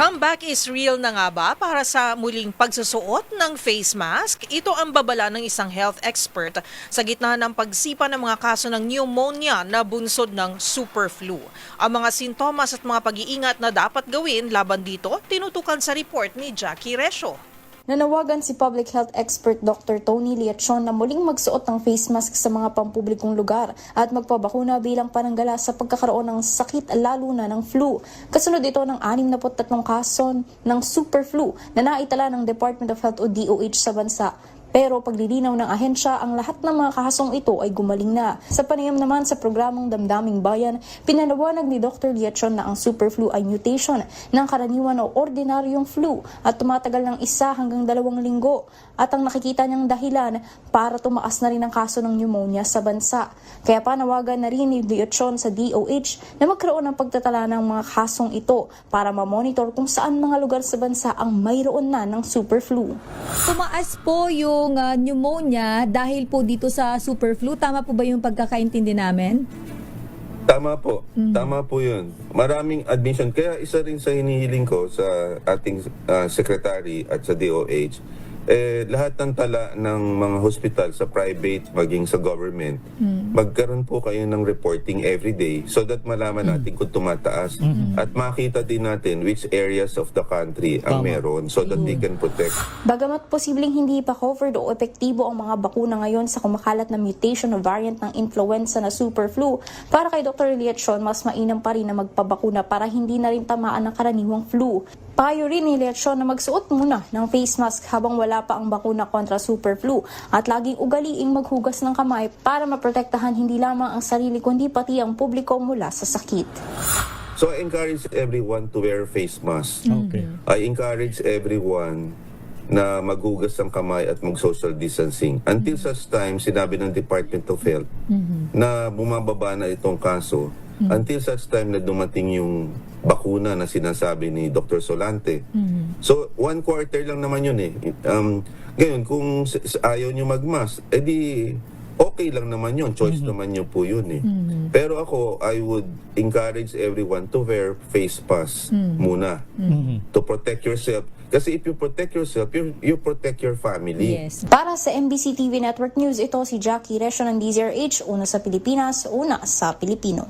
Comeback is real na nga ba para sa muling pagsusuot ng face mask? Ito ang babala ng isang health expert sa gitna ng pagsipa ng mga kaso ng pneumonia na bunsod ng super flu. Ang mga sintomas at mga pag-iingat na dapat gawin laban dito, tinutukan sa report ni Jackie Resho. Nanawagan si public health expert Dr. Tony Liachon na muling magsuot ng face mask sa mga pampublikong lugar at magpabakuna bilang pananggala sa pagkakaroon ng sakit lalo na ng flu. Kasunod ito ng 63 kaso ng super flu na naitala ng Department of Health o DOH sa bansa. Pero paglilinaw ng ahensya, ang lahat ng mga kasong ito ay gumaling na. Sa panayam naman sa programang Damdaming Bayan, pinanawanag ni Dr. Liachon na ang super flu ay mutation ng karaniwan o ordinaryong flu at tumatagal ng 1 hanggang 2 linggo. At ang nakikita niyang dahilan para tumaas na rin ang kaso ng pneumonia sa bansa. Kaya panawagan na rin ni Liachon sa DOH na magkaroon ng pagtatala ng mga kasong ito para ma-monitor kung saan mga lugar sa bansa ang mayroon na ng super flu. Tumaas po yung pneumonia dahil po dito sa super flu. Tama po ba yung pagkakaintindi namin? Tama po. Tama po yun. Maraming admission. Kaya isa rin sa hinihiling ko sa ating secretary at sa DOH, lahat ng tala ng mga hospital sa private maging sa government, magkaroon po kayo ng reporting every day so that malaman natin kung tumataas at makita din natin which areas of the country ang meron so that they can protect. Bagamat posibleng hindi pa covered o epektibo ang mga bakuna ngayon sa kumakalat na mutation o variant ng influenza na super flu, para kay Dr. Liachon, mas mainam pa rin na magpabakuna para hindi na rin tamaan ng karaniwang flu. Payo rin ni Liachon na magsuot muna ng face mask habang wala pa ang bakuna kontra super flu at laging ugaliing maghugas ng kamay para maprotektahan hindi lamang ang sarili kundi pati ang publiko mula sa sakit. So I encourage everyone to wear face mask. Okay. I encourage everyone na maghugas ng kamay at mag-social distancing. Until such time, sinabi ng Department of Health na bumababa na itong kaso, until such time na dumating yung bakuna na sinasabi ni Dr. Solante. So, 1 quarter lang naman yun eh. Ngayon, kung ayaw nyo mag-mask, edi okay lang naman yun. Choice naman nyo po yun eh. Pero ako, I would encourage everyone to wear face mask muna to protect yourself. Kasi if you protect yourself, you protect your family. Yes. Para sa MBC TV Network News, ito si Jackie Resho ng DZRH, una sa Pilipinas, una sa Pilipino.